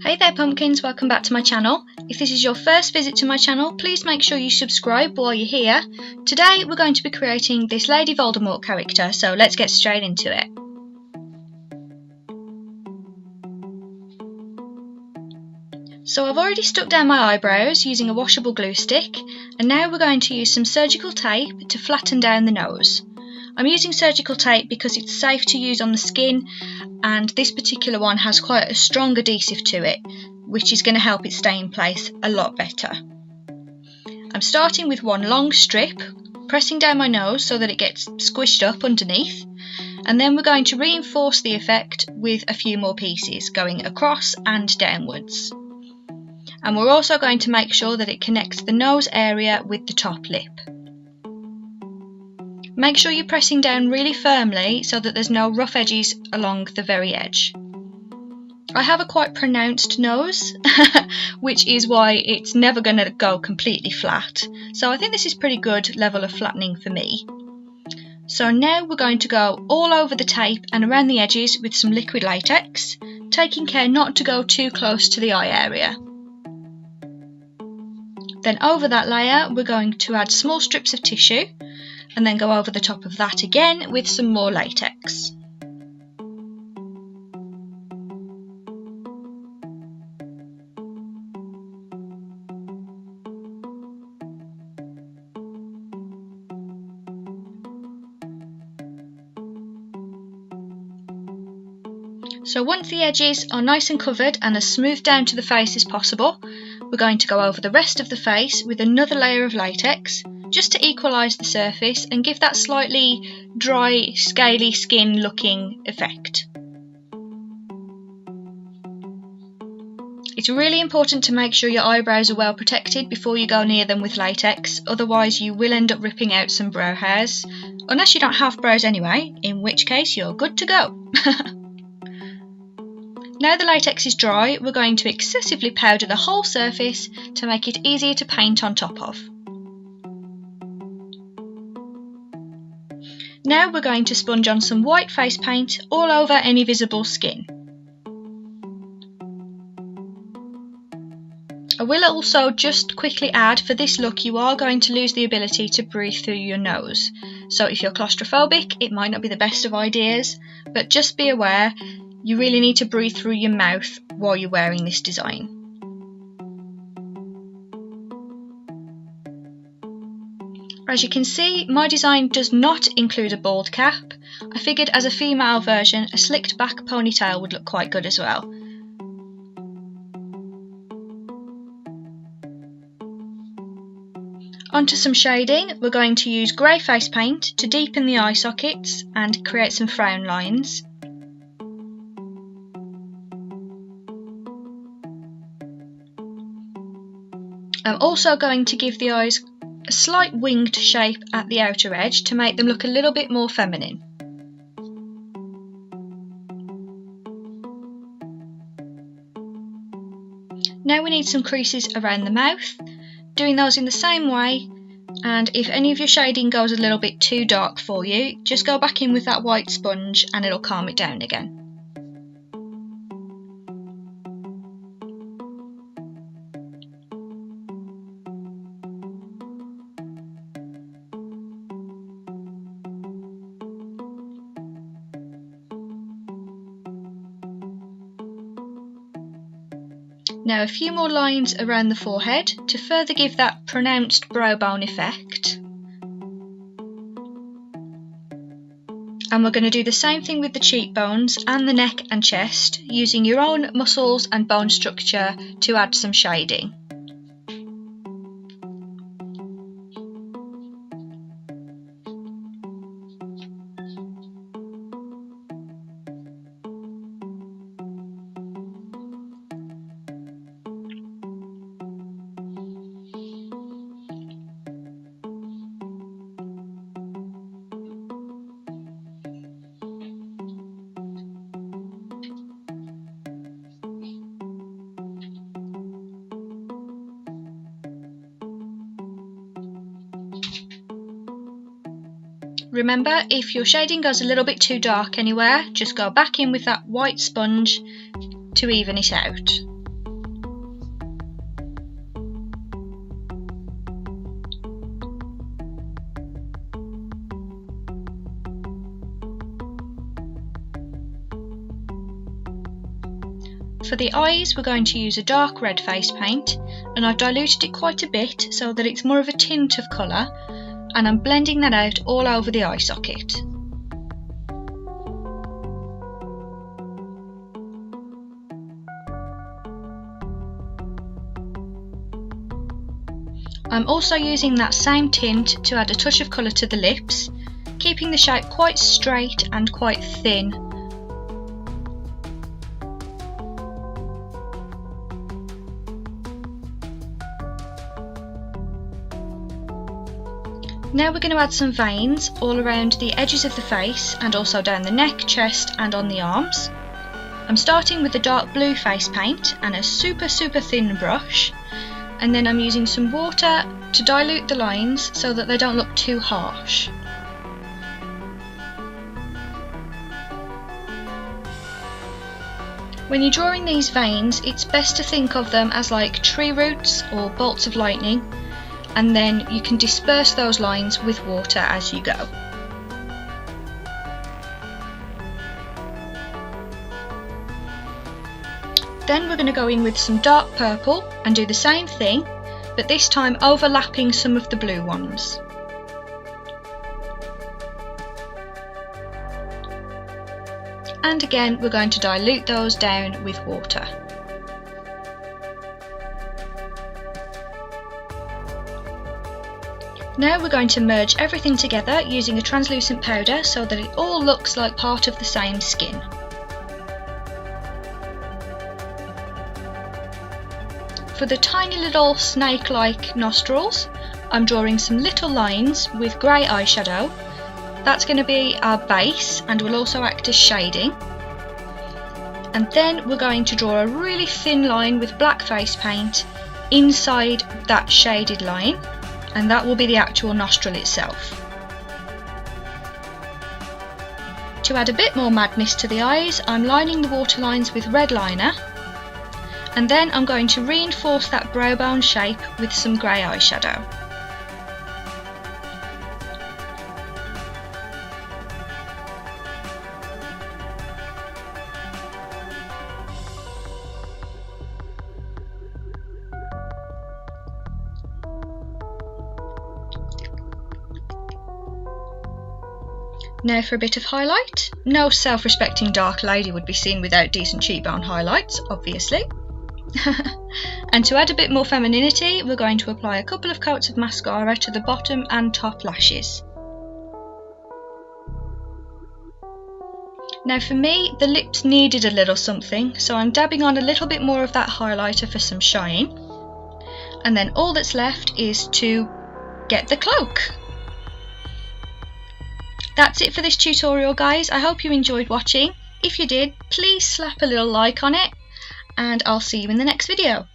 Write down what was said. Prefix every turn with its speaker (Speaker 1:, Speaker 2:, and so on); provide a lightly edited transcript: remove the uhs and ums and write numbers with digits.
Speaker 1: Hey there pumpkins, welcome back to my channel. If this is your first visit to my channel, please make sure you subscribe while you're here. Today we're going to be creating this Lady Voldemort character, so let's get straight into it. So I've already stuck down my eyebrows using a washable glue stick, and now we're going to use some surgical tape to flatten down the nose. I'm using surgical tape because it's safe to use on the skin, and this particular one has quite a strong adhesive to it, which is going to help it stay in place a lot better. I'm starting with one long strip, pressing down my nose so that it gets squished up underneath, and then we're going to reinforce the effect with a few more pieces going across and downwards. And we're also going to make sure that it connects the nose area with the top lip. Make sure you're pressing down really firmly so that there's no rough edges along the very edge. I have a quite pronounced nose, which is why it's never going to go completely flat. So I think this is pretty good level of flattening for me. So now we're going to go all over the tape and around the edges with some liquid latex, taking care not to go too close to the eye area. Then over that layer we're going to add small strips of tissue, and then go over the top of that again with some more latex. So once the edges are nice and covered and as smooth down to the face as possible, we're going to go over the rest of the face with another layer of latex, just to equalise the surface and give that slightly dry, scaly skin looking effect. It's really important to make sure your eyebrows are well protected before you go near them with latex, otherwise you will end up ripping out some brow hairs, unless you don't have brows anyway, in which case you're good to go. Now the latex is dry, we're going to excessively powder the whole surface to make it easier to paint on top of. Now we're going to sponge on some white face paint all over any visible skin. I will also just quickly add, for this look you are going to lose the ability to breathe through your nose. So if you're claustrophobic, it might not be the best of ideas, but just be aware, you really need to breathe through your mouth while you're wearing this design. As you can see, my design does not include a bald cap. I figured as a female version, a slicked back ponytail would look quite good as well. Onto some shading, we're going to use grey face paint to deepen the eye sockets and create some frown lines. I'm also going to give the eyes a slight winged shape at the outer edge to make them look a little bit more feminine. Now we need some creases around the mouth, doing those in the same way, and if any of your shading goes a little bit too dark for you, just go back in with that white sponge and it'll calm it down again. Now a few more lines around the forehead to further give that pronounced brow bone effect. And we're going to do the same thing with the cheekbones and the neck and chest, using your own muscles and bone structure to add some shading. Remember, if your shading goes a little bit too dark anywhere, just go back in with that white sponge to even it out. For the eyes, we're going to use a dark red face paint, and I've diluted it quite a bit so that it's more of a tint of colour, and I'm blending that out all over the eye socket. I'm also using that same tint to add a touch of colour to the lips, keeping the shape quite straight and quite thin. Now we're going to add some veins all around the edges of the face and also down the neck, chest and on the arms. I'm starting with the dark blue face paint and a super thin brush, and then I'm using some water to dilute the lines so that they don't look too harsh. When you're drawing these veins, it's best to think of them as like tree roots or bolts of lightning, and then you can disperse those lines with water as you go. Then we're going to go in with some dark purple and do the same thing, but this time overlapping some of the blue ones. And again, we're going to dilute those down with water. Now we're going to merge everything together using a translucent powder so that it all looks like part of the same skin. For the tiny little snake-like nostrils, I'm drawing some little lines with grey eyeshadow. That's going to be our base and will also act as shading. And then we're going to draw a really thin line with black face paint inside that shaded line, and that will be the actual nostril itself. To add a bit more madness to the eyes, I'm lining the waterlines with red liner, and then I'm going to reinforce that brow bone shape with some grey eyeshadow. Now for a bit of highlight. No self-respecting dark lady would be seen without decent cheekbone highlights, obviously. And to add a bit more femininity, we're going to apply a couple of coats of mascara to the bottom and top lashes. Now for me, the lips needed a little something, so I'm dabbing on a little bit more of that highlighter for some shine. And then all that's left is to get the cloak. That's it for this tutorial, guys. I hope you enjoyed watching. If you did, please slap a little like on it, and I'll see you in the next video.